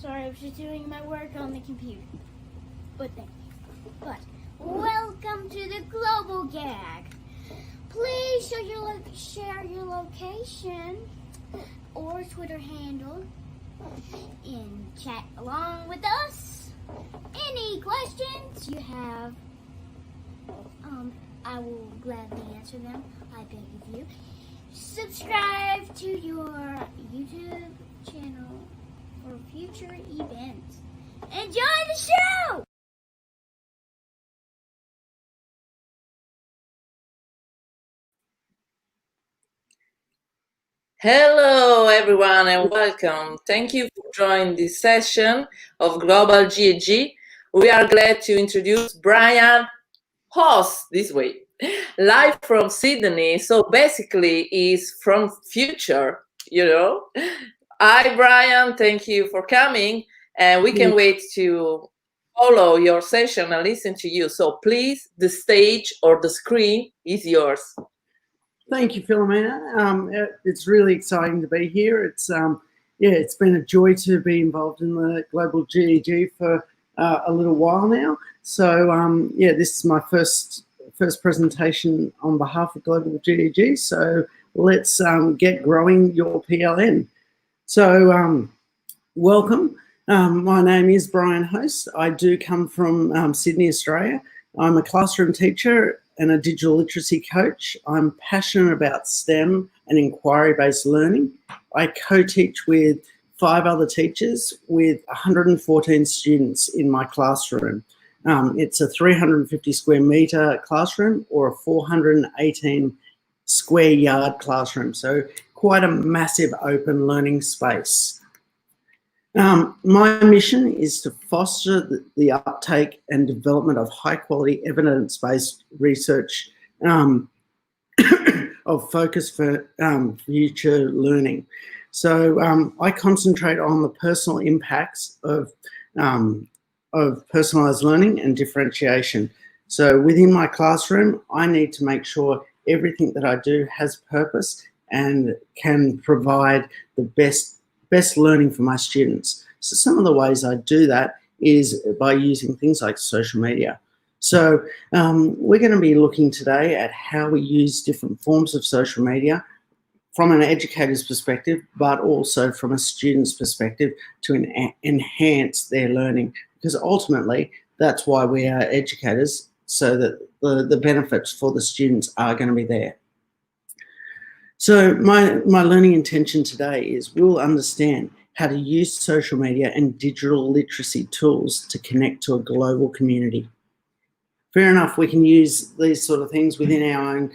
Sorry, I was just doing my work on the computer. But thank you. But welcome to the Global Gag. Please share your location or Twitter handle and chat along with us. Any questions you have, I will gladly answer them. I beg of you. Subscribe to your YouTube channel for future events. Enjoy the show! Hello everyone and welcome. Thank you for joining this session of Global GAG. We are glad to introduce Brian Hoss this way, live from Sydney. So basically he's from future, you know. Hi Brian, thank you for coming, and we can wait to follow your session and listen to you. So please, the stage or the screen is yours. Thank you, Philomena. It's really exciting to be here. It's been a joy to be involved in the Global GEG for a little while now. So this is my first presentation on behalf of Global GEG. So let's get growing your PLN. So welcome. My name is Brian Hoss. I do come from Sydney, Australia. I'm a classroom teacher and a digital literacy coach. I'm passionate about STEM and inquiry-based learning. I co-teach with 5 other teachers with 114 students in my classroom. It's a 350 square metre classroom or a 418 square yard classroom, so quite a massive open learning space. My mission is to foster the uptake and development of high-quality evidence-based research of focus for future learning. So I concentrate on the personal impacts of personalised learning and differentiation. So within my classroom, I need to make sure everything that I do has purpose and can provide the best learning for my students. So some of the ways I do that is by using things like social media. So we're going to be looking today at how we use different forms of social media from an educator's perspective, but also from a student's perspective to enhance their learning, because ultimately that's why we are educators, so that the benefits for the students are going to be there. So my learning intention today is we'll understand how to use social media and digital literacy tools to connect to a global community. Fair enough, we can use these sort of things within our own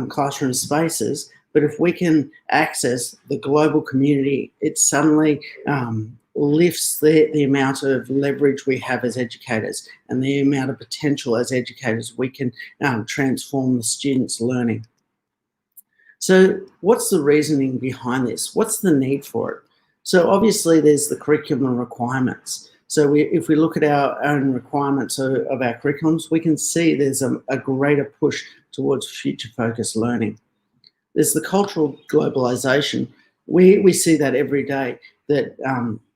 classroom spaces, but if we can access the global community, it suddenly lifts the amount of leverage we have as educators and the amount of potential as educators we can transform the students' learning. So what's the reasoning behind this? What's the need for it? So obviously there's the curriculum requirements. So if we look at our own requirements of our curriculums, we can see there's a greater push towards future-focused learning. There's the cultural globalization. We see that every day, that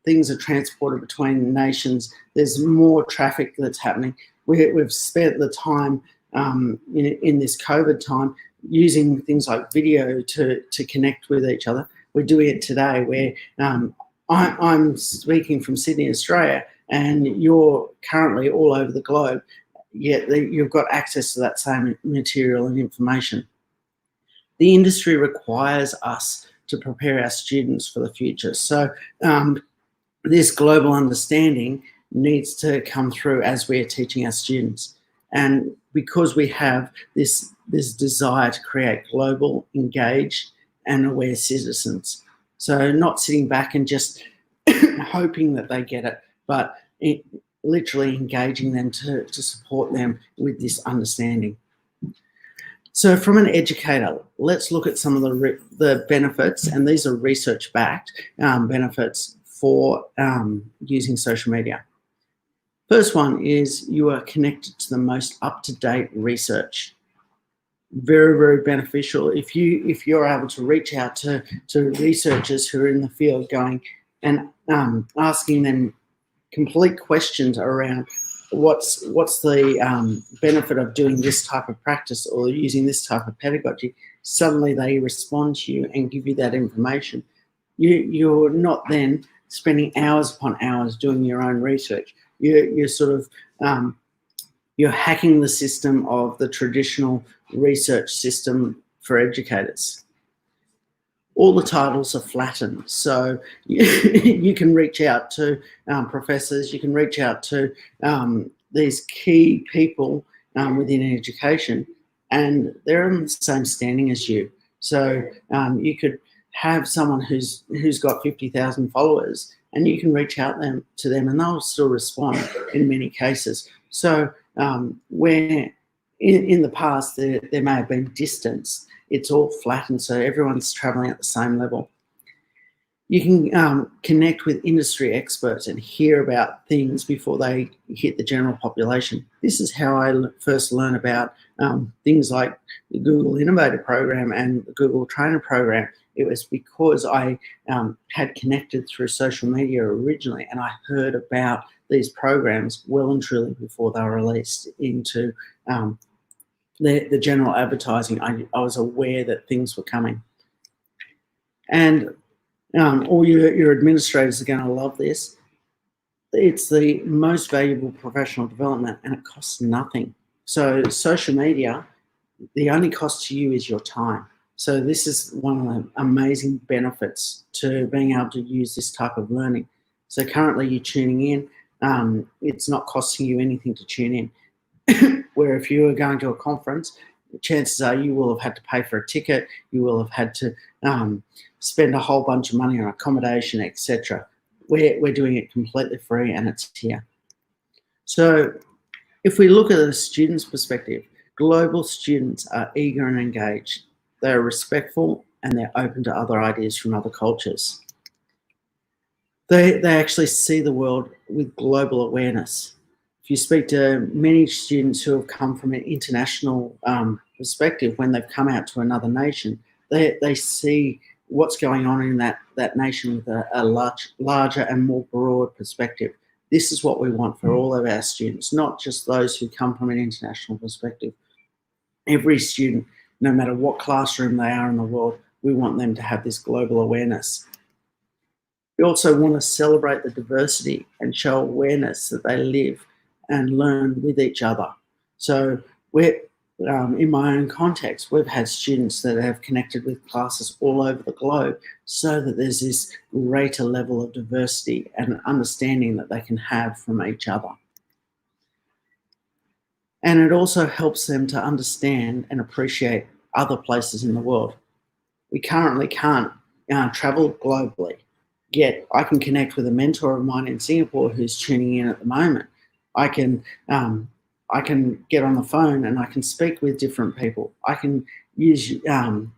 things are transported between nations. There's more traffic that's happening. We've spent the time in this COVID time using things like video to connect with each other. We're doing it today where I'm speaking from Sydney, Australia, and you're currently all over the globe, yet you've got access to that same material and information. The industry requires us to prepare our students for the future. So this global understanding needs to come through as we are teaching our students. And because we have this desire to create global, engaged and aware citizens. So not sitting back and just hoping that they get it, but literally engaging them to support them with this understanding. So from an educator, let's look at some of the benefits, and these are research-backed benefits for using social media. First one is you are connected to the most up-to-date research. Very, very beneficial if you're able to reach out to researchers who are in the field going and asking them complete questions around what's the benefit of doing this type of practice or using this type of pedagogy, suddenly they respond to you and give you that information. You're not then spending hours upon hours doing your own research. You're sort of you're hacking the system of the traditional research system for educators. All the titles are flattened, so you can reach out to professors, you can reach out to these key people within education, and they're on the same standing as you. So you could have someone who's got 50,000 followers, and you can reach out to them, and they'll still respond in many cases. So where in the past there may have been distance, it's all flattened, so everyone's traveling at the same level. You can connect with industry experts and hear about things before they hit the general population. This is how I first learned about things like the Google Innovator Program and the Google Trainer Program. It was because I had connected through social media originally, and I heard about these programs well and truly before they were released into the general advertising. I was aware that things were coming. And all your administrators are going to love this. It's the most valuable professional development, and it costs nothing. So social media, the only cost to you is your time. So this is one of the amazing benefits to being able to use this type of learning. So currently you're tuning in. It's not costing you anything to tune in. Where if you were going to a conference, chances are you will have had to pay for a ticket, you will have had to spend a whole bunch of money on accommodation, etc. We're doing it completely free, and it's here. So if we look at the student's perspective, global students are eager and engaged. They are respectful, and they're open to other ideas from other cultures. They actually see the world with global awareness. If you speak to many students who have come from an international perspective, when they've come out to another nation, they see what's going on in that nation with a larger and more broad perspective. This is what we want for all of our students, not just those who come from an international perspective. Every student, no matter what classroom they are in the world, we want them to have this global awareness. We also want to celebrate the diversity and show awareness that they live and learn with each other. So we're, in my own context, we've had students that have connected with classes all over the globe, so that there's this greater level of diversity and understanding that they can have from each other. And it also helps them to understand and appreciate other places in the world. We currently can't travel globally, yet I can connect with a mentor of mine in Singapore who's tuning in at the moment. I can get on the phone and I can speak with different people. I can use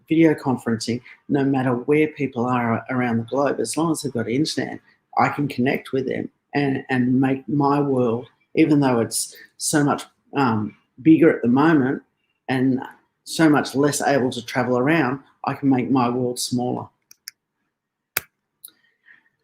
video conferencing no matter where people are around the globe. As long as they've got internet, I can connect with them and make my world, even though it's so much bigger at the moment and so much less able to travel around, I can make my world smaller.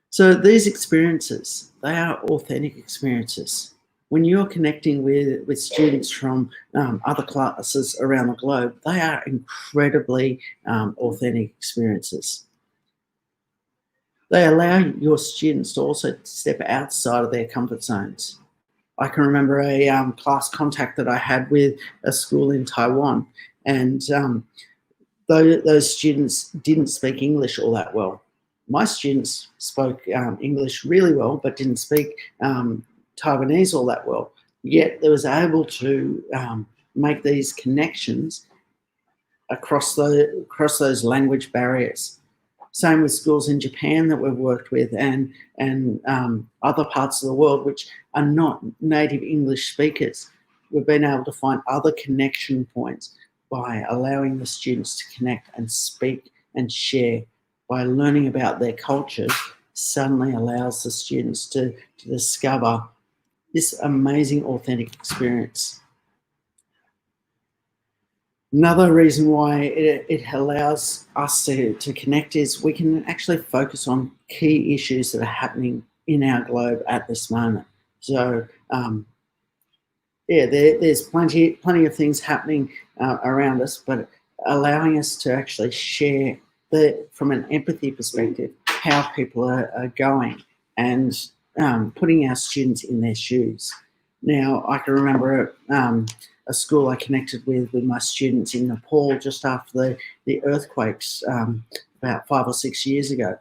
So these experiences, they are authentic experiences. When you're connecting with students from other classes around the globe, they are incredibly authentic experiences. They allow your students to also step outside of their comfort zones. I can remember a class contact that I had with a school in Taiwan, and those students didn't speak English all that well. My students spoke English really well, but didn't speak Taiwanese all that well. Yet they was able to make these connections across those language barriers. Same with schools in Japan that we've worked with, and other parts of the world which are not native English speakers. We've been able to find other connection points by allowing the students to connect and speak and share. By learning about their cultures, suddenly allows the students to discover this amazing authentic experience. Another reason why it allows us to connect is we can actually focus on key issues that are happening in our globe at this moment. So yeah, there's plenty of things happening around us, but allowing us to actually share from an empathy perspective how people are going, and putting our students in their shoes. Now, I can remember a school I connected with my students in Nepal just after the earthquakes about 5 or 6 years ago.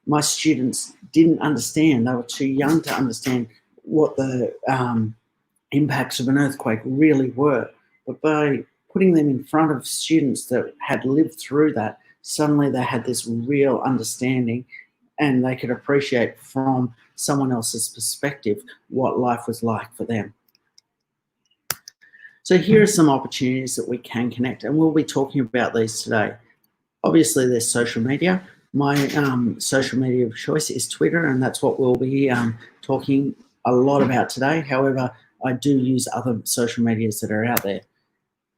My students didn't understand. They were too young to understand what the impacts of an earthquake really were. But by putting them in front of students that had lived through that, suddenly they had this real understanding, and they could appreciate from someone else's perspective what life was like for them. So here are some opportunities that we can connect, and we'll be talking about these today. Obviously, there's social media. My social media of choice is Twitter, and that's what we'll be talking a lot about today. However, I do use other social medias that are out there.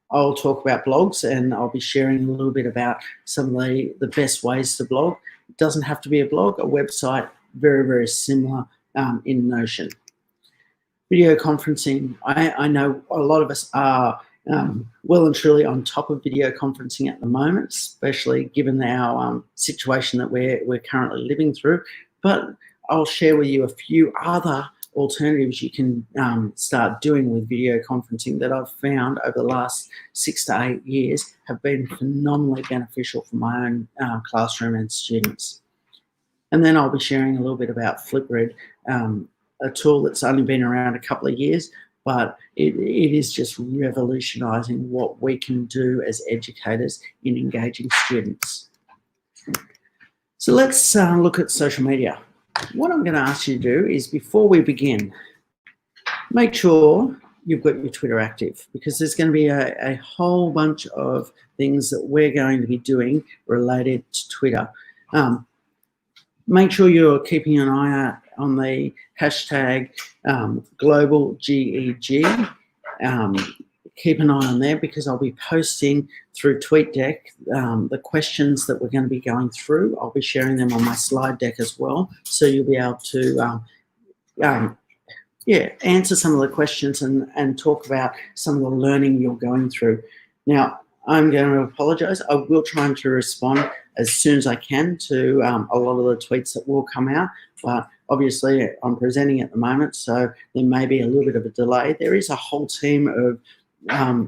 I'll talk about blogs, and I'll be sharing a little bit about some of the best ways to blog. It doesn't have to be a blog, a website, very, very similar in Notion. Video conferencing, I know a lot of us are well and truly on top of video conferencing at the moment, especially given our situation that we're currently living through. But I'll share with you a few other alternatives you can start doing with video conferencing that I've found over the last 6 to 8 years have been phenomenally beneficial for my own classroom and students. And then I'll be sharing a little bit about Flipgrid, a tool that's only been around a couple of years, but it is just revolutionising what we can do as educators in engaging students. So let's look at social media. What I'm going to ask you to do is, before we begin, make sure you've got your Twitter active, because there's going to be a whole bunch of things that we're going to be doing related to Twitter. Make sure you're keeping an eye out on the hashtag GlobalGEG. Keep an eye on there, because I'll be posting through Tweetdeck the questions that we're going to be going through. I'll be sharing them on my slide deck as well, so you'll be able to answer some of the questions and talk about some of the learning you're going through. Now, I'm going to apologise. I will try to respond as soon as I can to a lot of the tweets that will come out, but obviously I'm presenting at the moment, so there may be a little bit of a delay. There is a whole team of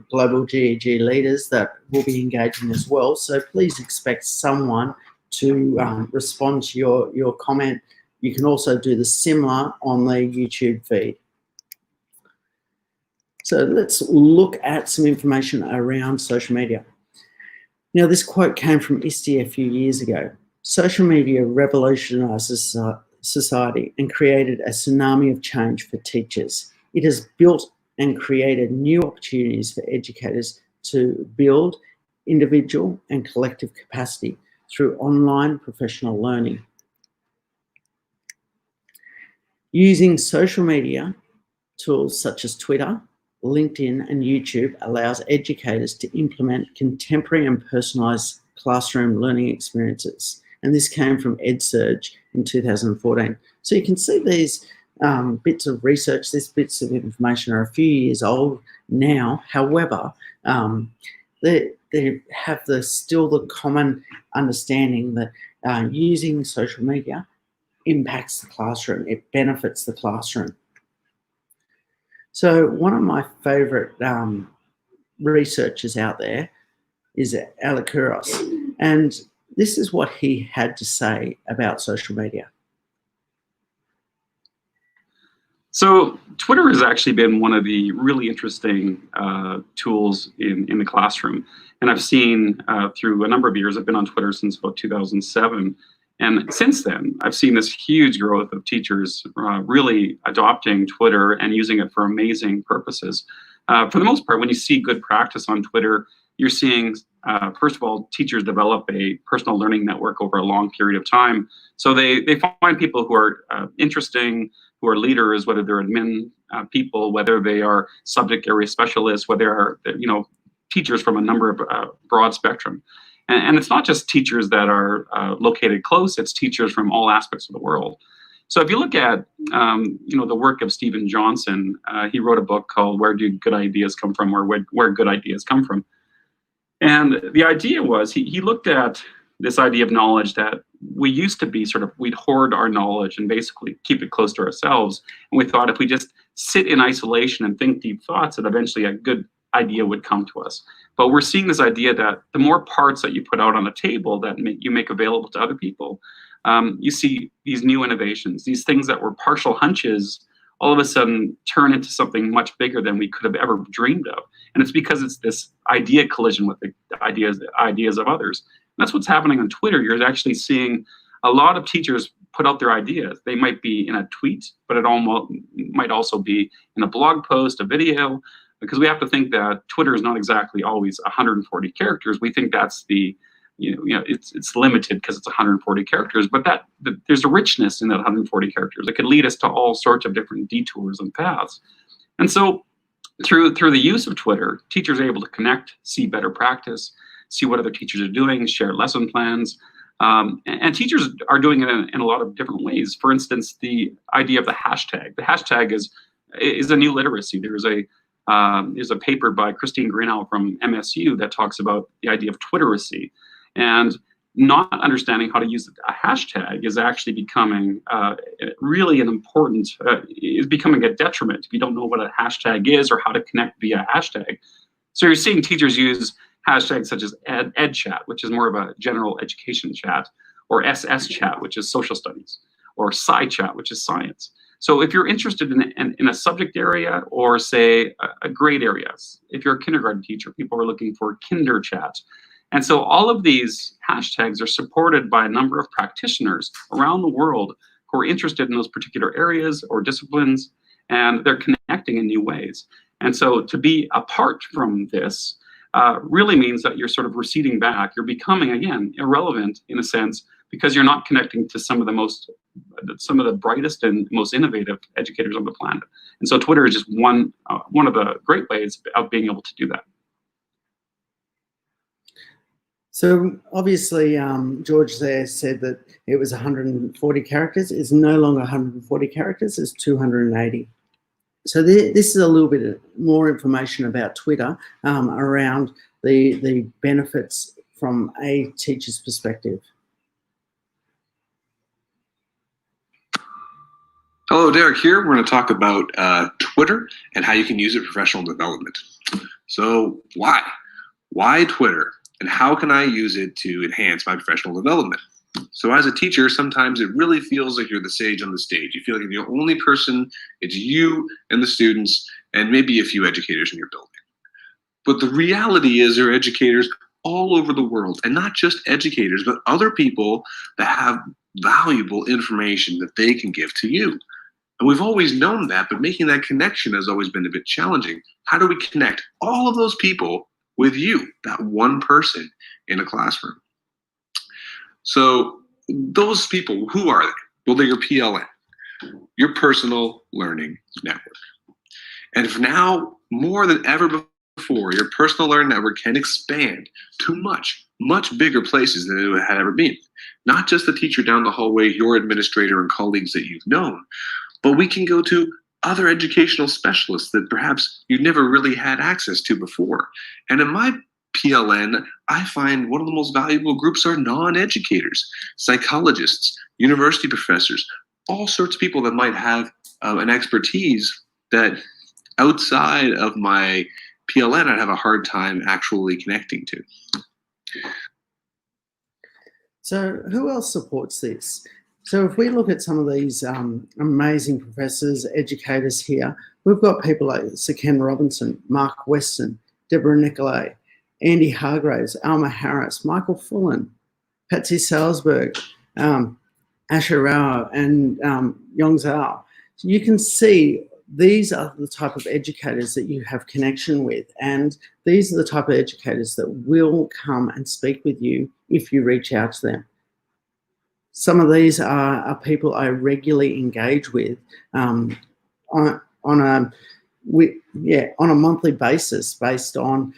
global GEG leaders that will be engaging as well, so please expect someone to respond to your comment. You can also do the similar on the YouTube feed. So let's look at some information around social media. Now, this quote came from ISTE a few years ago. Social media revolutionizes society and created a tsunami of change for teachers. It has built and created new opportunities for educators to build individual and collective capacity through online professional learning. Using social media tools such as Twitter, LinkedIn and YouTube allows educators to implement contemporary and personalised classroom learning experiences. And this came from EdSurge in 2014. So you can see these bits of research, these bits of information are a few years old now. However, they have still the common understanding that using social media impacts the classroom, it benefits the classroom. So one of my favourite researchers out there is Alekouros, and this is what he had to say about social media. So Twitter has actually been one of the really interesting tools in the classroom. And I've seen through a number of years, I've been on Twitter since about 2007. And since then, I've seen this huge growth of teachers really adopting Twitter and using it for amazing purposes. For the most part, when you see good practice on Twitter, you're seeing, first of all, teachers develop a personal learning network over a long period of time. So they find people who are interesting, who are leaders, whether they're admin people, whether they are subject area specialists, whether they are teachers from a number of broad spectrum. And it's not just teachers that are located close, it's teachers from all aspects of the world. So if you look at the work of Stephen Johnson, he wrote a book called "Where Do Good Ideas Come From?" or "Where Good Ideas Come From." And the idea was he looked at this idea of knowledge that we used to be we'd hoard our knowledge and basically keep it close to ourselves. And we thought if we just sit in isolation and think deep thoughts, that eventually a good idea would come to us. But we're seeing this idea that the more parts that you put out on the table that you make available to other people, you see these new innovations, these things that were partial hunches, all of a sudden turn into something much bigger than we could have ever dreamed of. And it's because it's this idea collision with the ideas of others. And that's what's happening on Twitter. You're actually seeing a lot of teachers put out their ideas. They might be in a tweet, but it might also be in a blog post, a video, because we have to think that Twitter is not exactly always 140 characters. We think that's it's limited because it's 140 characters, but there's a richness in that 140 characters. It could lead us to all sorts of different detours and paths. And so through the use of Twitter, teachers are able to connect, see better practice, see what other teachers are doing, share lesson plans. And teachers are doing it in a lot of different ways. For instance, the idea of the hashtag. The hashtag is a new literacy. There's a paper by Christine Greenow from MSU that talks about the idea of Twitteracy. And not understanding how to use a hashtag is actually becoming really is becoming a detriment if you don't know what a hashtag is or how to connect via hashtag. So you're seeing teachers use hashtags such as EdChat, which is more of a general education chat, or SSChat, which is social studies, or SciChat, which is science. So if you're interested in a subject area or say a grade area, if you're a kindergarten teacher, people are looking for KinderChat. And so all of these hashtags are supported by a number of practitioners around the world who are interested in those particular areas or disciplines, and they're connecting in new ways. And so to be apart from this really means that you're sort of receding back. You're becoming, again, irrelevant in a sense because you're not connecting to some of the brightest and most innovative educators on the planet. And so Twitter is just one of the great ways of being able to do that. So obviously, George there said that it was 140 characters. It's no longer 140 characters, it's 280. So this is a little bit more information about Twitter around the benefits from a teacher's perspective. Hello, Derek here. We're going to talk about Twitter and how you can use it for professional development. So why Twitter? And how can I use it to enhance my professional development? So as a teacher, sometimes it really feels like you're the sage on the stage. You feel like you're the only person, it's you and the students, and maybe a few educators in your building. But the reality is there are educators all over the world, and not just educators, but other people that have valuable information that they can give to you. And we've always known that, but making that connection has always been a bit challenging. How do we connect all of those people with you, that one person in a classroom? So those people, who are they? Well, they're your PLN, your personal learning network. And if now, more than ever before, your personal learning network can expand to much, much bigger places than it had ever been. Not just the teacher down the hallway, your administrator and colleagues that you've known, but we can go to other educational specialists that perhaps you never really had access to before. And in my PLN, I find one of the most valuable groups are non-educators, psychologists, university professors, all sorts of people that might have an expertise that outside of my PLN, I'd have a hard time actually connecting to. So who else supports this? So if we look at some of these amazing professors, educators here, we've got people like Sir Ken Robinson, Mark Weston, Deborah Nicolay, Andy Hargraves, Alma Harris, Michael Fullen, Patsy Salzberg, Asher Rao, and Yong Zhao. So you can see these are the type of educators that you have connection with, and these are the type of educators that will come and speak with you if you reach out to them. Some of these are people I regularly engage with on a monthly basis based on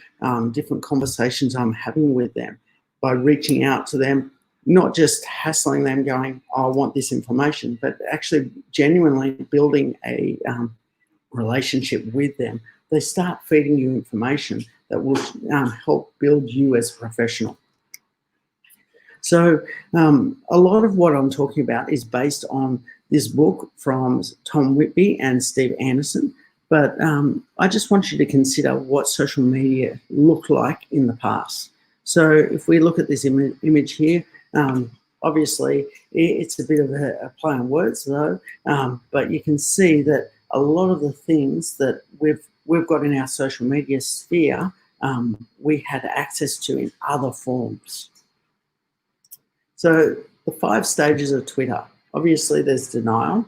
different conversations I'm having with them. By reaching out to them, not just hassling them going, oh, I want this information, but actually genuinely building a relationship with them. They start feeding you information that will help build you as a professional. So a lot of what I'm talking about is based on this book from Tom Whitby and Steve Anderson, but I just want you to consider what social media looked like in the past. So if we look at this image here, obviously it's a bit of a play on words though, but you can see that a lot of the things that we've got in our social media sphere, we had access to in other forms. So the 5 stages of Twitter. Obviously there's denial,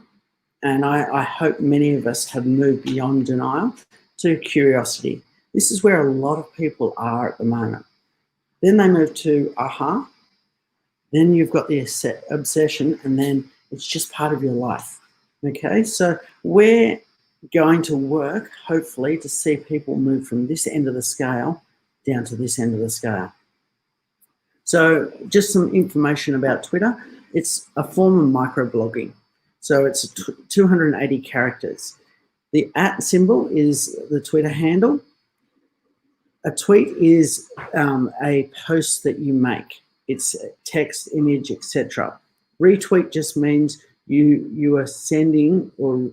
and I hope many of us have moved beyond denial to curiosity. This is where a lot of people are at the moment. Then they move to aha. Then you've got the obsession, and then it's just part of your life. Okay, so we're going to work, hopefully, to see people move from this end of the scale down to this end of the scale. So just some information about Twitter. It's a form of microblogging. So it's 280 characters. The @ symbol is the Twitter handle. A tweet is a post that you make. It's text, image, etc. Retweet just means you are sending or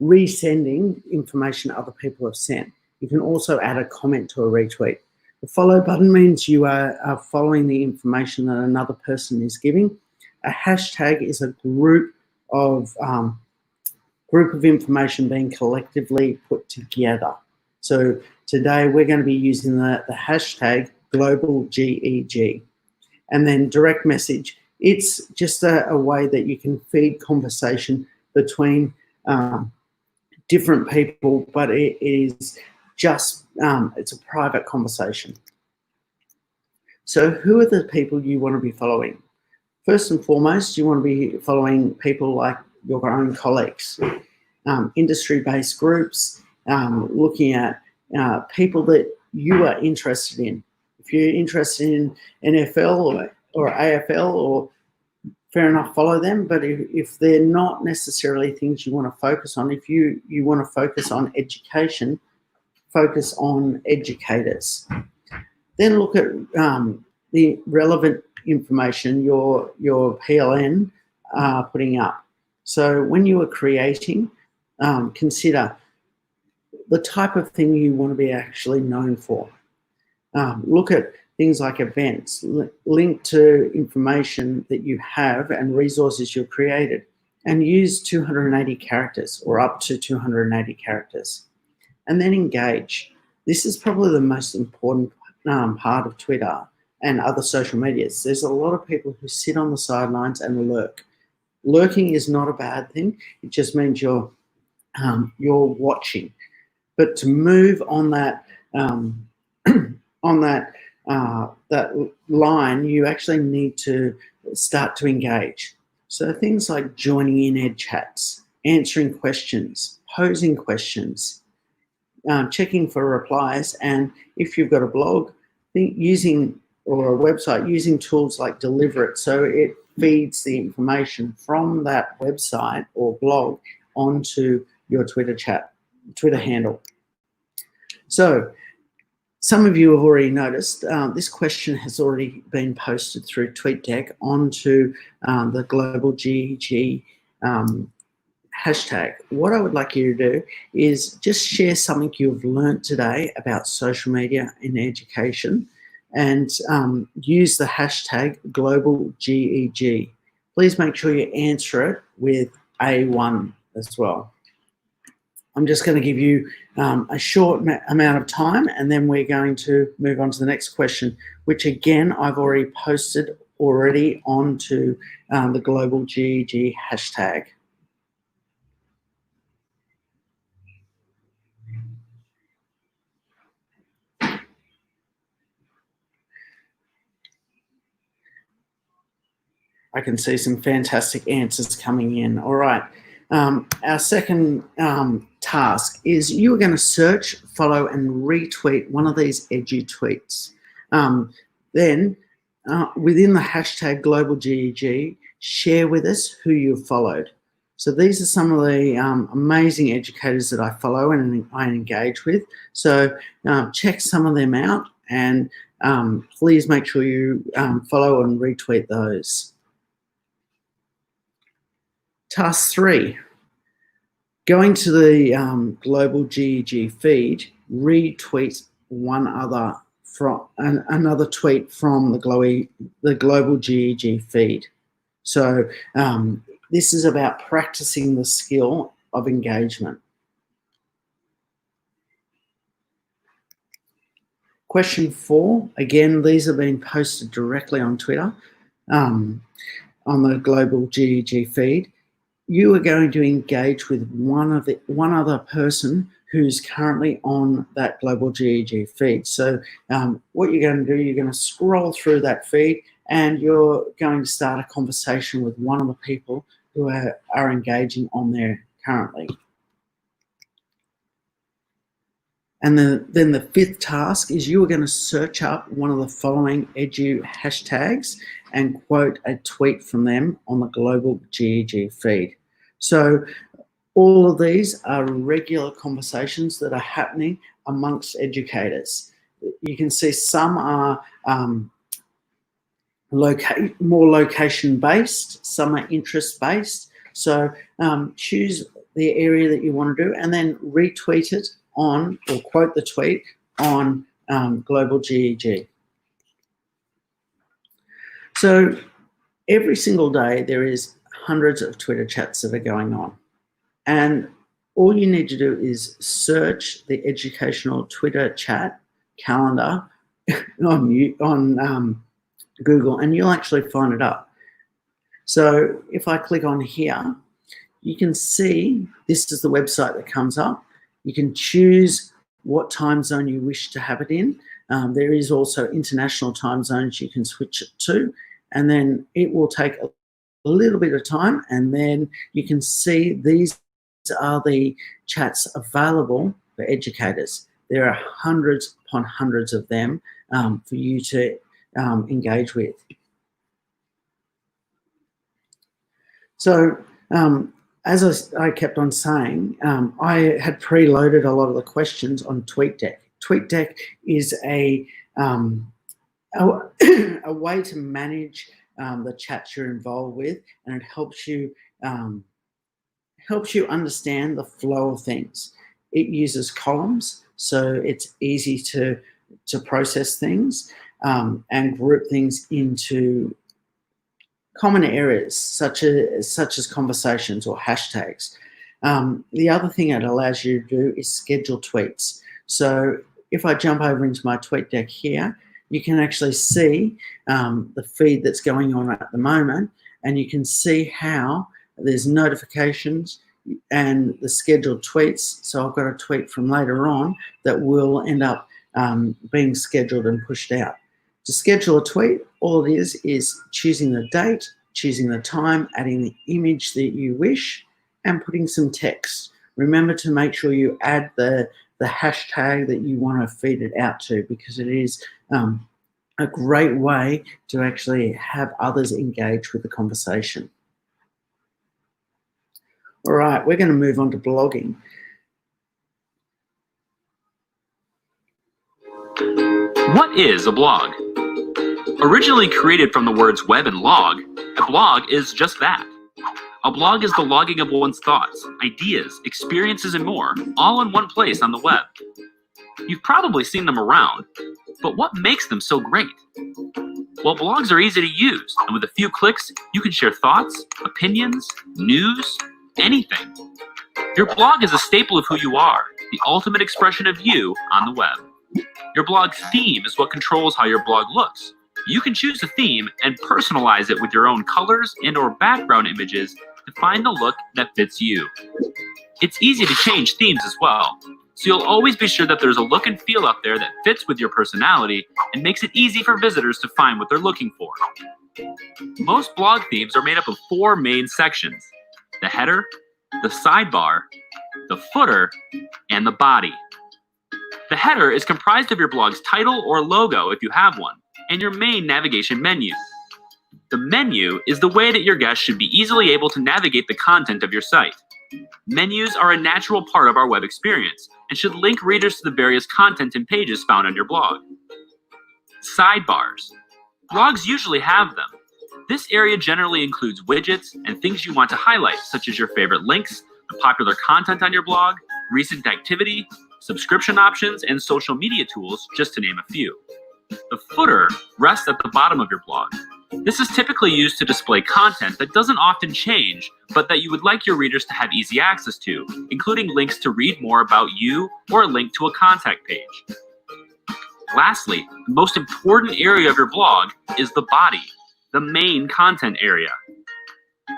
resending information other people have sent. You can also add a comment to a retweet. The follow button means you are following the information that another person is giving. A hashtag is a group of information being collectively put together. So today we're going to be using the hashtag global GEG. And then direct message, it's just a way that you can feed conversation between different people, but it is just, it's a private conversation. So who are the people you want to be following? First and foremost, you want to be following people like your own colleagues, industry-based groups, looking at people that you are interested in. If you're interested in NFL or AFL, or fair enough, follow them. But if they're not necessarily things you want to focus on, if you want to focus on education, focus on educators. Then look at the relevant information your PLN are putting up. So when you are creating, consider the type of thing you want to be actually known for. Look at things like events, link to information that you have and resources you've created, and use 280 characters or up to 280 characters. And then engage. This is probably the most important part of Twitter and other social medias. There's a lot of people who sit on the sidelines and lurk. Lurking is not a bad thing. It just means you're watching. But to move on that that line, you actually need to start to engage. So things like joining in ed chats, answering questions, posing questions, checking for replies, and if you've got a blog, using or a website, using tools like Deliver It, so it feeds the information from that website or blog onto your Twitter handle. So some of you have already noticed this question has already been posted through Tweetdeck onto the global GEG hashtag. What I would like you to do is just share something you've learned today about social media in education, and use the hashtag global GEG. Please make sure you answer it with A1 as well. I'm just going to give you a short amount of time, and then we're going to move on to the next question, which again I've already posted onto the global GEG hashtag. I can see some fantastic answers coming in. All right. Our second task is you are going to search, follow, and retweet one of these edgy tweets. Then within the hashtag Global GEG, share with us who you've followed. So these are some of the amazing educators that I follow and I engage with. So check some of them out, and please make sure you follow and retweet those. Task 3, going to the Global GEG feed, retweet another tweet from the Global GEG feed. So this is about practicing the skill of engagement. Question 4, again, these are being posted directly on Twitter, on the Global GEG feed. You are going to engage with one other person who's currently on that Global GEG feed. So what you're going to do, you're going to scroll through that feed, and you're going to start a conversation with one of the people who are engaging on there currently. And then the 5th task is you are going to search up one of the following edu hashtags and quote a tweet from them on the Global GEG feed. So all of these are regular conversations that are happening amongst educators. You can see some are more location-based, some are interest-based. So choose the area that you want to do and then retweet it on, or quote the tweet on Global GEG. So every single day there is hundreds of Twitter chats that are going on. And all you need to do is search the educational Twitter chat calendar on Google, and you'll actually find it up. So if I click on here, you can see this is the website that comes up. You can choose what time zone you wish to have it in. There is also international time zones you can switch it to, and then it will take a little bit of time, and then you can see these are the chats available for educators. There are hundreds upon hundreds of them for you to engage with. So as I kept on saying, I had preloaded a lot of the questions on Tweetdeck. Tweetdeck is a way to manage the chats you're involved with, and it helps you understand the flow of things. It uses columns, so it's easy to process things and group things into common areas such as conversations or hashtags. The other thing it allows you to do is schedule tweets. So if I jump over into my Tweetdeck here, you can actually see the feed that's going on at the moment, and you can see how there's notifications and the scheduled tweets. So I've got a tweet from later on that will end up being scheduled and pushed out. To schedule a tweet, all it is choosing the date, choosing the time, adding the image that you wish, and putting some text. Remember to make sure you add the hashtag that you want to feed it out to, because it is a great way to actually have others engage with the conversation. All right, we're going to move on to blogging. What is a blog? Originally created from the words web and log, a blog is just that. A blog is the logging of one's thoughts, ideas, experiences, and more, all in one place on the web. You've probably seen them around, but what makes them so great? Well, blogs are easy to use, and with a few clicks, you can share thoughts, opinions, news, anything. Your blog is a staple of who you are, the ultimate expression of you on the web. Your blog theme is what controls how your blog looks. You can choose a theme and personalize it with your own colors and/or background images to find the look that fits you. It's easy to change themes as well, so you'll always be sure that there's a look and feel out there that fits with your personality and makes it easy for visitors to find what they're looking for. Most blog themes are made up of 4 main sections: the header, the sidebar, the footer, and the body. The header is comprised of your blog's title or logo if you have one, and your main navigation menu. The menu is the way that your guests should be easily able to navigate the content of your site. Menus are a natural part of our web experience and should link readers to the various content and pages found on your blog. Sidebars. Blogs usually have them. This area generally includes widgets and things you want to highlight, such as your favorite links, the popular content on your blog, recent activity, subscription options, and social media tools, just to name a few. The footer rests at the bottom of your blog. This is typically used to display content that doesn't often change, but that you would like your readers to have easy access to, including links to read more about you or a link to a contact page. Lastly, the most important area of your blog is the body, the main content area.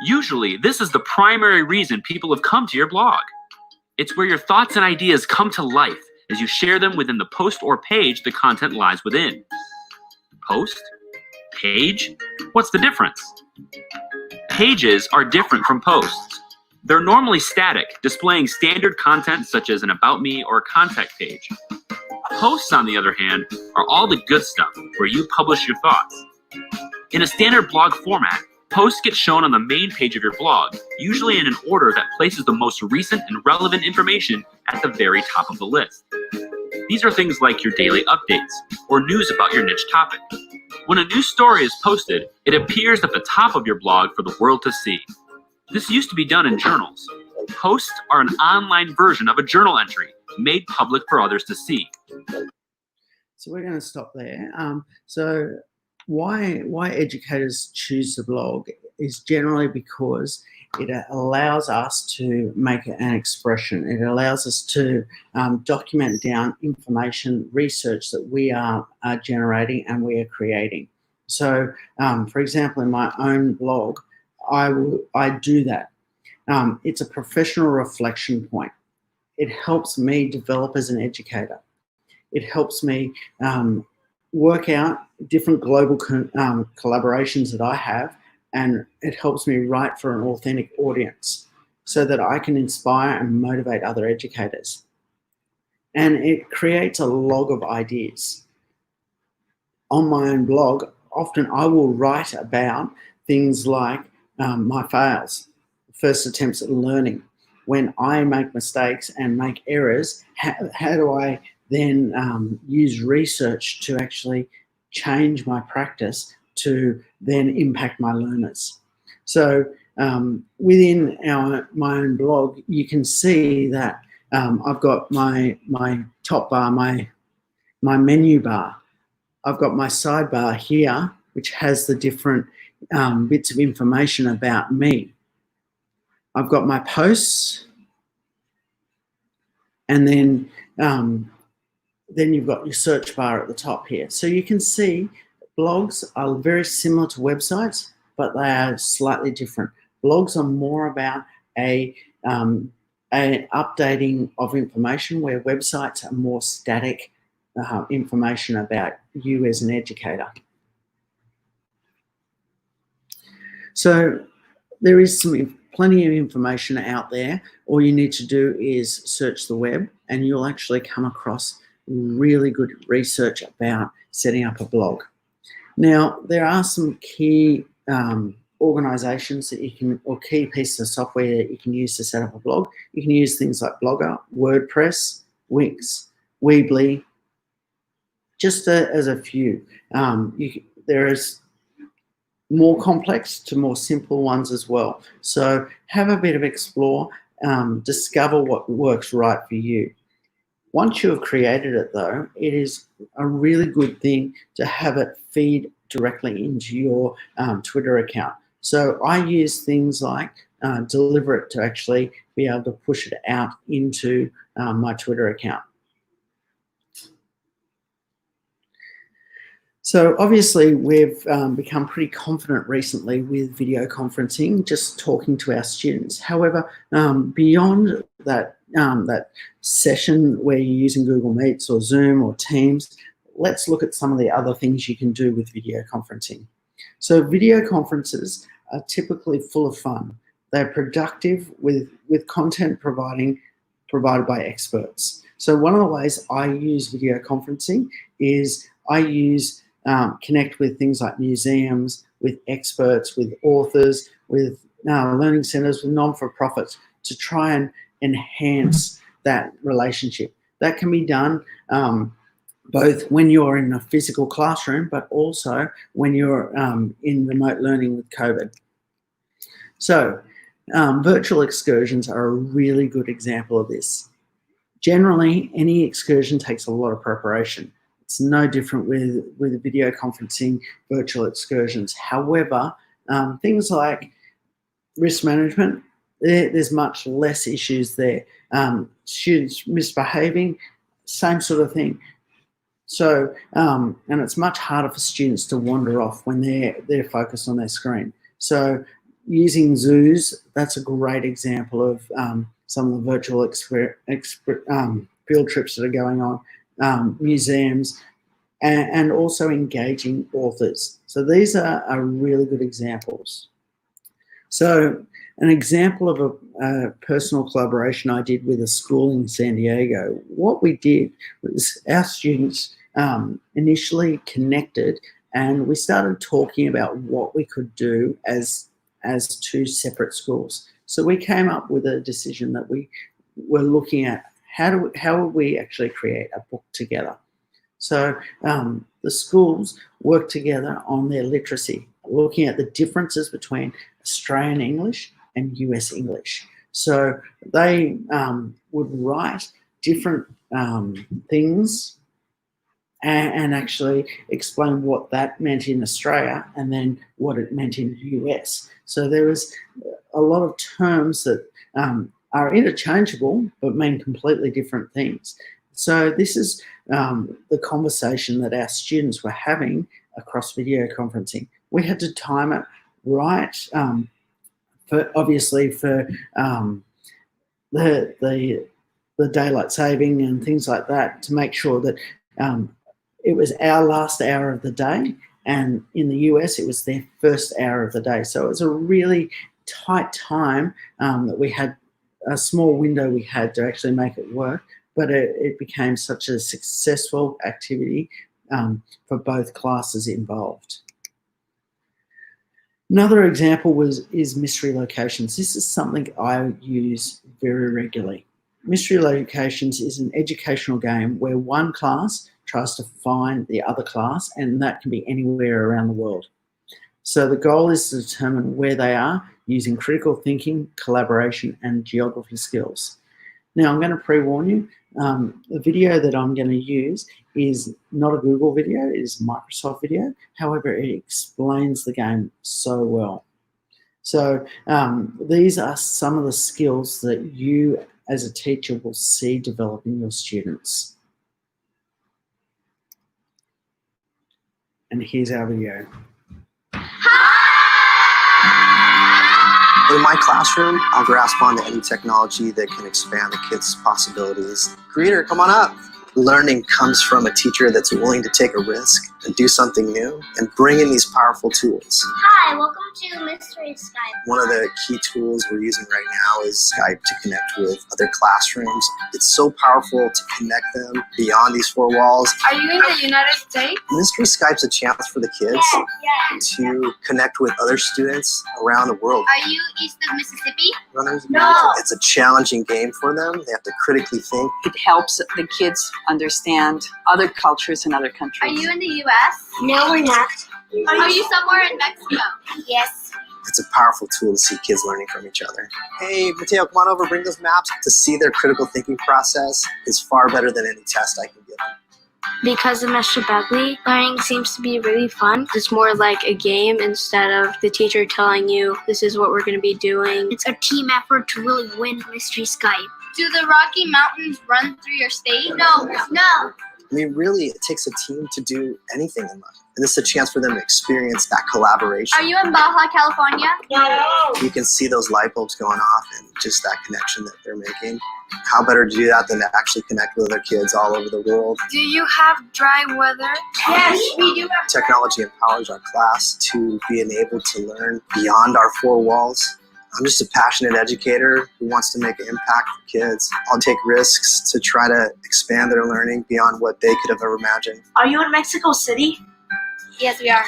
Usually, this is the primary reason people have come to your blog. It's where your thoughts and ideas come to life as you share them within the post or page the content lies within. Post? Page? What's the difference? Pages are different from posts. They're normally static, displaying standard content such as an About Me or a contact page. Posts, on the other hand, are all the good stuff, where you publish your thoughts. In a standard blog format, posts get shown on the main page of your blog, usually in an order that places the most recent and relevant information at the very top of the list. These are things like your daily updates or news about your niche topic. When a new story is posted, it appears at the top of your blog for the world to see. This used to be done in journals. Posts are an online version of a journal entry, made public for others to see. So we're going to stop there. So why educators choose the blog is generally because it allows us to make an expression. It allows us to document down information, research that we are generating and we are creating. So, for example, in my own blog, I do that. It's a professional reflection point. It helps me develop as an educator. It helps me work out different global collaborations that I have, and it helps me write for an authentic audience so that I can inspire and motivate other educators. And it creates a log of ideas. On my own blog, often I will write about things like my fails, first attempts at learning. When I make mistakes and make errors, how do I then use research to actually change my practice to then impact my learners? So within my own blog, you can see that I've got my top bar, my menu bar. I've got my sidebar here, which has the different bits of information about me. I've got my posts, and then you've got your search bar at the top here. So you can see blogs are very similar to websites, but they are slightly different. Blogs are more about an updating of information, where websites are more static information about you as an educator. So there is plenty of information out there. All you need to do is search the web, and you'll actually come across really good research about setting up a blog. Now, there are some key organizations that you can, or key pieces of software that you can use to set up a blog. You can use things like Blogger, WordPress, Wix, Weebly, just as a few. There is more complex to more simple ones as well. So have a bit of explore, discover what works right for you. Once you have created it though, it is a really good thing to have it feed directly into your Twitter account. So I use things like Deliver It to actually be able to push it out into my Twitter account. So obviously we've become pretty confident recently with video conferencing, just talking to our students. However, beyond that, that session where you're using Google Meets or Zoom or Teams, let's look at some of the other things you can do with video conferencing. So video conferences are typically full of fun. They're productive with content provided by experts. So one of the ways I use video conferencing is I use connect with things like museums, with experts, with authors, with learning centres, with non-for-profits to try and enhance that relationship. That can be done both when you're in a physical classroom, but also when you're in remote learning with COVID. So virtual excursions are a really good example of this. Generally, any excursion takes a lot of preparation. It's no different with video conferencing virtual excursions. However, things like risk management, there's much less issues there. Students misbehaving, same sort of thing. So, and it's much harder for students to wander off when they're focused on their screen. So using zoos, that's a great example of some of the virtual field trips that are going on, museums, and also engaging authors. So these are really good examples. So an example of a personal collaboration I did with a school in San Diego, what we did was our students initially connected and we started talking about what we could do as two separate schools. So we came up with a decision that we were looking at how would we actually create a book together. So the schools worked together on their literacy, looking at the differences between Australian English and US English. So they would write different things and actually explain what that meant in Australia and then what it meant in the US. So there was a lot of terms that are interchangeable but mean completely different things. So this is the conversation that our students were having across video conferencing. We had to time it right, for the daylight saving and things like that, to make sure that it was our last hour of the day, and in the US it was their first hour of the day. So it was a really tight time that we had, a small window we had to actually make it work, but it became such a successful activity for both classes involved. Another example is mystery locations. This is something I use very regularly. Mystery locations is an educational game where one class tries to find the other class, and that can be anywhere around the world. So the goal is to determine where they are using critical thinking, collaboration, and geography skills. Now, I'm going to pre-warn you, the video that I'm going to use is not a Google video, it is a Microsoft video. However, it explains the game so well. So these are some of the skills that you as a teacher will see develop in your students. And here's our video. In my classroom, I'll grasp onto any technology that can expand the kids' possibilities. Creator, come on up. Learning comes from a teacher that's willing to take a risk and do something new and bring in these powerful tools. Hi, welcome to Mystery Skype. One of the key tools we're using right now is Skype to connect with other classrooms. It's so powerful to connect them beyond these four walls. Are you in the United States? Mystery Skype's a chance for the kids to connect with other students around the world. Are you east of Mississippi? No. It's a challenging game for them. They have to critically think. It helps the kids understand other cultures and other countries. Are you in the U.S.? No, we're not. Are you somewhere in Mexico? Yes. It's a powerful tool to see kids learning from each other. Hey, Mateo, come on over, bring those maps. To see their critical thinking process is far better than any test I can give them. Because of Mr. Buckley, learning seems to be really fun. It's more like a game instead of the teacher telling you this is what we're going to be doing. It's a team effort to really win Mystery Skype. Do the Rocky Mountains run through your state? No. I mean, really, it takes a team to do anything in life. And this is a chance for them to experience that collaboration. Are you in Baja, California? No. You can see those light bulbs going off and just that connection that they're making. How better to do that than to actually connect with other kids all over the world? Do you have dry weather? Yes, we do have. Technology empowers our class to be enabled to learn beyond our four walls. I'm just a passionate educator who wants to make an impact for kids. I'll take risks to try to expand their learning beyond what they could have ever imagined. Are you in Mexico City? Yes, we are.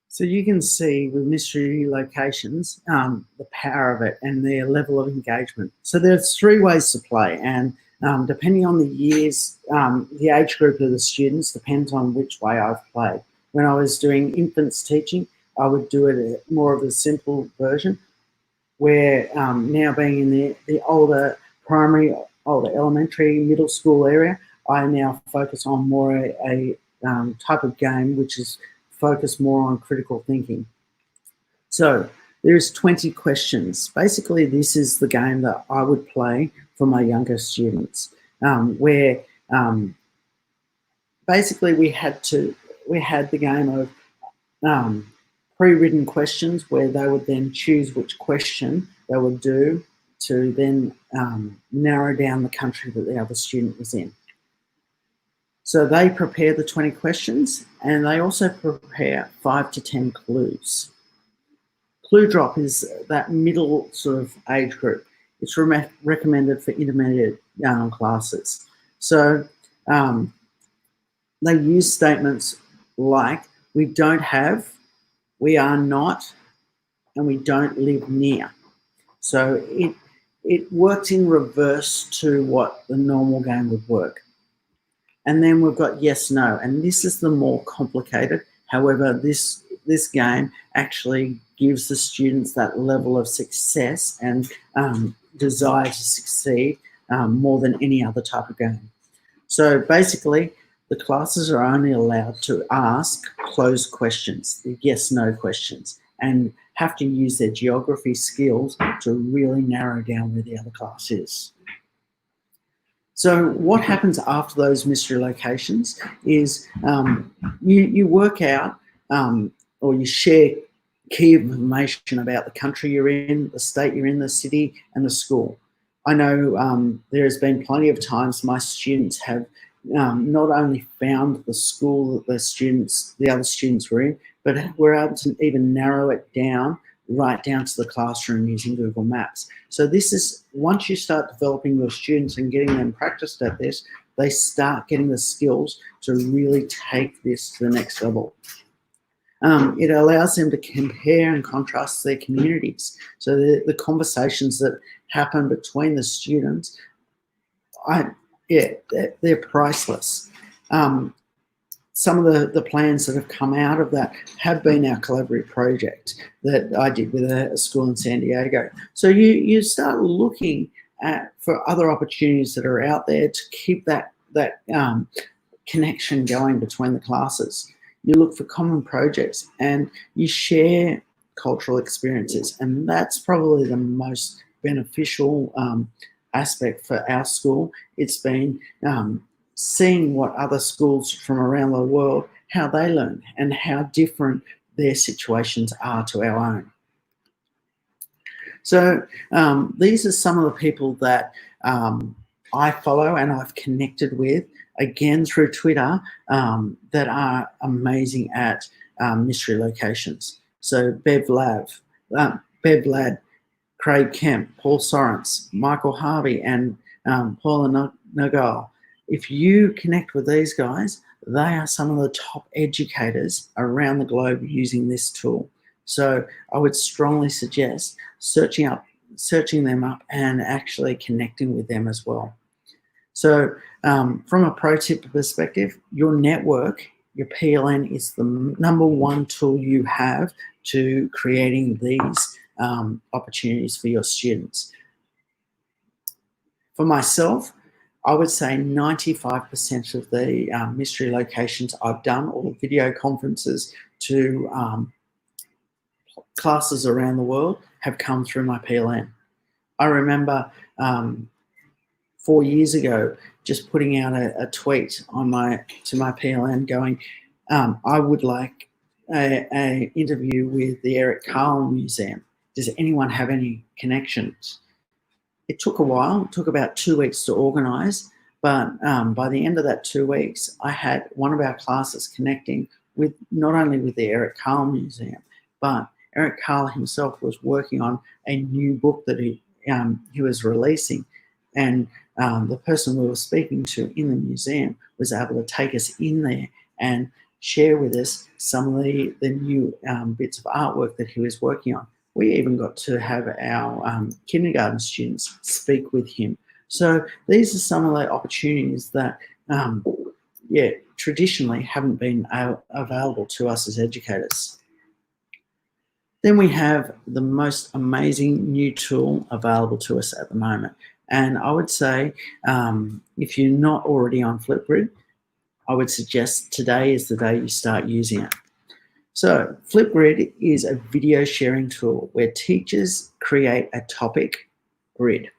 So you can see with mystery locations the power of it and their level of engagement. So there's 3 ways to play, and depending on the years, the age group of the students depends on which way I've played. When I was doing infants teaching, I would do it more of a simple version, where now being in the older primary, older elementary, middle school area, I now focus on more a type of game which is focused more on critical thinking. So there's 20 questions. Basically, this is the game that I would play for my younger students, where basically we had the game of pre-written questions where they would then choose which question they would do to then narrow down the country that the other student was in. So they prepare the 20 questions, and they also prepare 5 to 10 clues. Clue drop is that middle sort of age group. It's recommended for intermediate classes. So they use statements like, we don't have, we are not, and we don't live near. So it works in reverse to what the normal game would work. And then we've got yes, no, and this is the more complicated. However, this game actually gives the students that level of success and desire to succeed more than any other type of game. So basically, the classes are only allowed to ask closed questions, the yes, no questions, and have to use their geography skills to really narrow down where the other class is. So what happens after those mystery locations is you work out or you share key information about the country you're in, the state you're in, the city, and the school. I know there has been plenty of times my students have not only found the school that the other students were in, but were able to even narrow it down right down to the classroom using Google Maps. So this is, once you start developing your students and getting them practiced at this, they start getting the skills to really take this to the next level. It allows them to compare and contrast their communities. So the conversations that happen between the students, they're priceless. Some of the plans that have come out of that have been our collaborative project that I did with a school in San Diego. So you start looking for other opportunities that are out there to keep that connection going between the classes. You look for common projects and you share cultural experiences, and that's probably the most beneficial aspect for our school. It's been seeing what other schools from around the world, how they learn and how different their situations are to our own. So these are some of the people that I follow and I've connected with, again through Twitter, that are amazing at mystery locations. So Bev Ladd, Craig Kemp, Paul Sorrence, Michael Harvey, and Paula Nagal. If you connect with these guys, they are some of the top educators around the globe using this tool. So I would strongly suggest searching them up and actually connecting with them as well. So from a pro tip perspective, your network, your PLN, is the #1 tool you have to creating these opportunities for your students. For myself, I would say 95% of the mystery locations I've done, or video conferences to classes around the world, have come through my PLN. I remember 4 years ago just putting out a tweet on to my PLN going, I would like an interview with the Eric Carle Museum. Does anyone have any connections? It took a while. It took about 2 weeks to organise, but by the end of that 2 weeks, I had one of our classes connecting with not only with the Eric Carle Museum, but Eric Carle himself was working on a new book that he was releasing, and the person we were speaking to in the museum was able to take us in there and share with us some of the new bits of artwork that he was working on. We even got to have our kindergarten students speak with him. So these are some of the opportunities that, traditionally haven't been available to us as educators. Then we have the most amazing new tool available to us at the moment. And I would say, if you're not already on Flipgrid, I would suggest today is the day you start using it. So Flipgrid is a video sharing tool where teachers create a topic grid,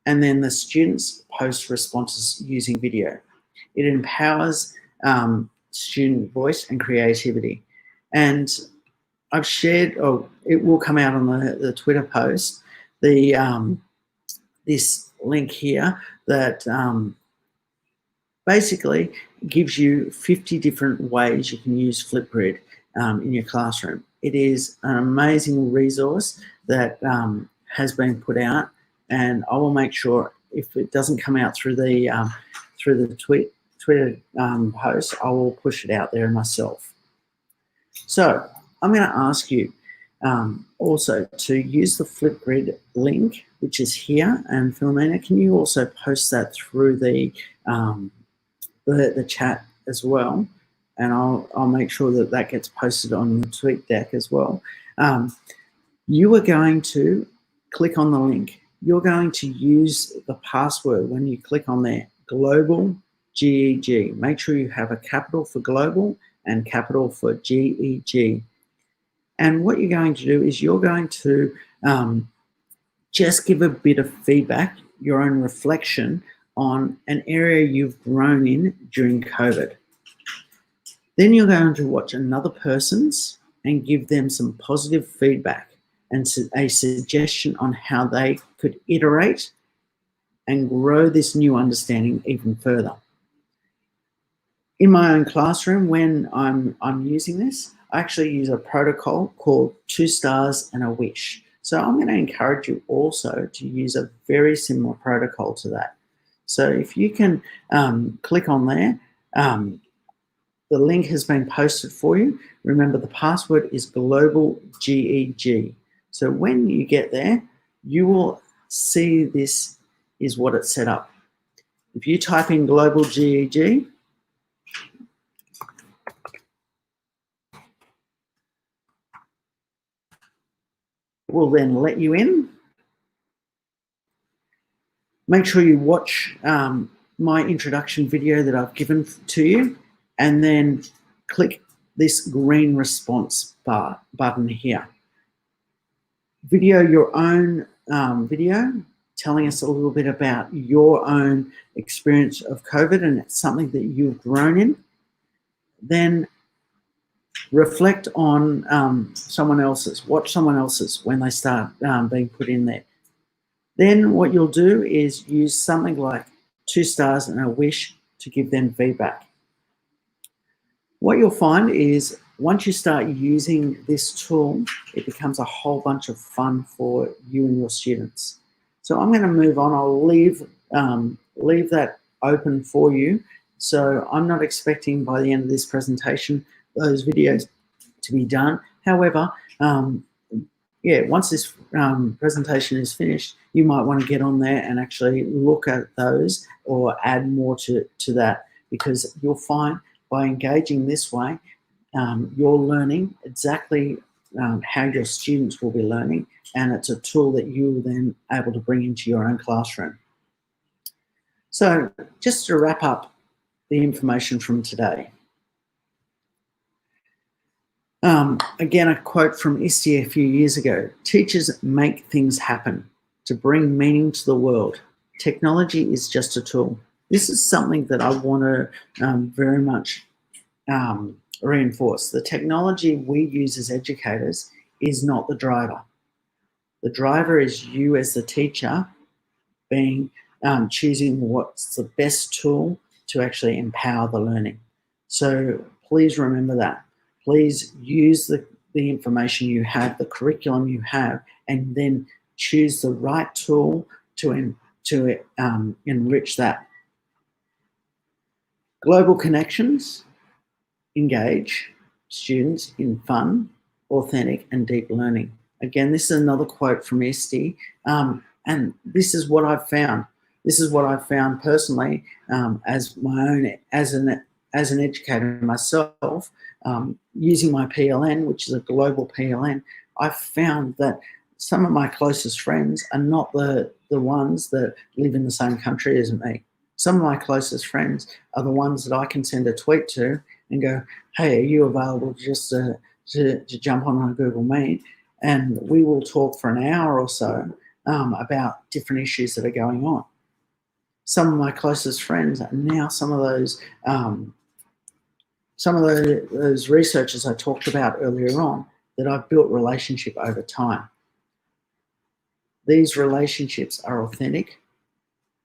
and then the students post responses using video. It empowers student voice and creativity. And I've shared, it will come out on the Twitter post, this link here that basically gives you 50 different ways you can use Flipgrid in your classroom. It is an amazing resource that has been put out, and I will make sure if it doesn't come out through the Twitter post, I will push it out there myself. So I'm going to ask you also to use the Flipgrid link, which is here, and Philomena, can you also post that through the chat as well? And I'll make sure that that gets posted on the Tweetdeck as well. You are going to click on the link. You're going to use the password when you click on there, global GEG. Make sure you have a capital for global and capital for GEG. And what you're going to do is you're going to just give a bit of feedback, your own reflection on an area you've grown in during COVID. Then you're going to watch another person's and give them some positive feedback and a suggestion on how they could iterate and grow this new understanding even further. In my own classroom, when I'm using this, I actually use a protocol called 2 stars and a wish. So I'm going to encourage you also to use a very similar protocol to that. So if you can click on there, the link has been posted for you. Remember, the password is global GEG. So when you get there, you will see this is what it's set up. If you type in global GEG, it will then let you in. Make sure you watch my introduction video that I've given to you, and then click this green response bar button here. Video your own video telling us a little bit about your own experience of COVID, and it's something that you've grown in. Then reflect on someone else's, watch someone else's when they start being put in there. Then what you'll do is use something like 2 stars and a wish to give them feedback. What you'll find is once you start using this tool, it becomes a whole bunch of fun for you and your students. So I'm going to move on. I'll leave that open for you. So I'm not expecting by the end of this presentation those videos to be done. However, once this presentation is finished, you might want to get on there and actually look at those or add more to that, because you'll find by engaging this way, you're learning exactly how your students will be learning, and it's a tool that you're then able to bring into your own classroom. So just to wrap up the information from today. Again, a quote from ISTE a few years ago: teachers make things happen to bring meaning to the world. Technology is just a tool. This is something that I want to very much reinforce. The technology we use as educators is not the driver. The driver is you as the teacher being choosing what's the best tool to actually empower the learning. So please remember that. Please use the information you have, the curriculum you have, and then choose the right tool to enrich that. Global connections engage students in fun, authentic, and deep learning. Again, this is another quote from Esty, and this is what I've found. This is what I've found personally as an educator myself, using my PLN, which is a global PLN. I've found that some of my closest friends are not the ones that live in the same country as me. Some of my closest friends are the ones that I can send a tweet to and go, hey, are you available just to jump on a Google Meet? And we will talk for an hour or so about different issues that are going on. Some of my closest friends are now some of those researchers I talked about earlier on that I've built relationship over time. These relationships are authentic.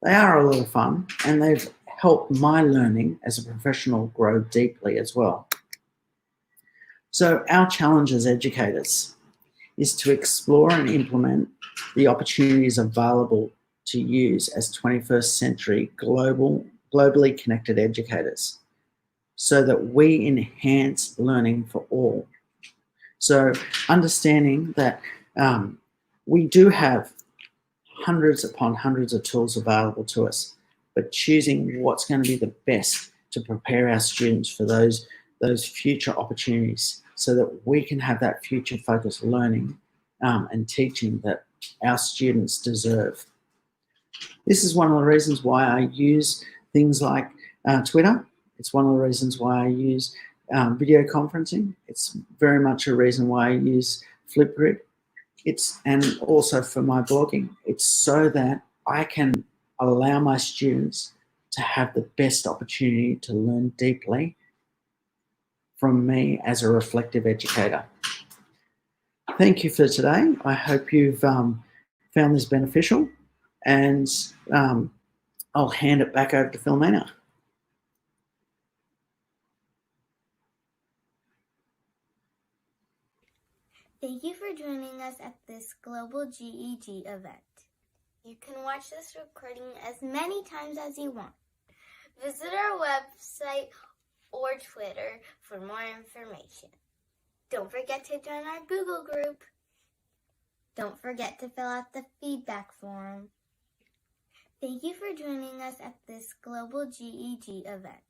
They are a lot of fun, and they've helped my learning as a professional grow deeply as well. So our challenge as educators is to explore and implement the opportunities available to use as 21st century globally connected educators so that we enhance learning for all. So understanding that we do have hundreds upon hundreds of tools available to us, but choosing what's going to be the best to prepare our students for those future opportunities so that we can have that future focused learning and teaching that our students deserve. This is one of the reasons why I use things like Twitter. It's one of the reasons why I use video conferencing. It's very much a reason why I use Flipgrid. And also for my blogging. It's so that I can allow my students to have the best opportunity to learn deeply from me as a reflective educator. Thank you for today. I hope you've found this beneficial, and I'll hand it back over to Philomena. Thank you for joining us at this Global GEG event. You can watch this recording as many times as you want. Visit our website or Twitter for more information. Don't forget to join our Google group. Don't forget to fill out the feedback form. Thank you for joining us at this Global GEG event.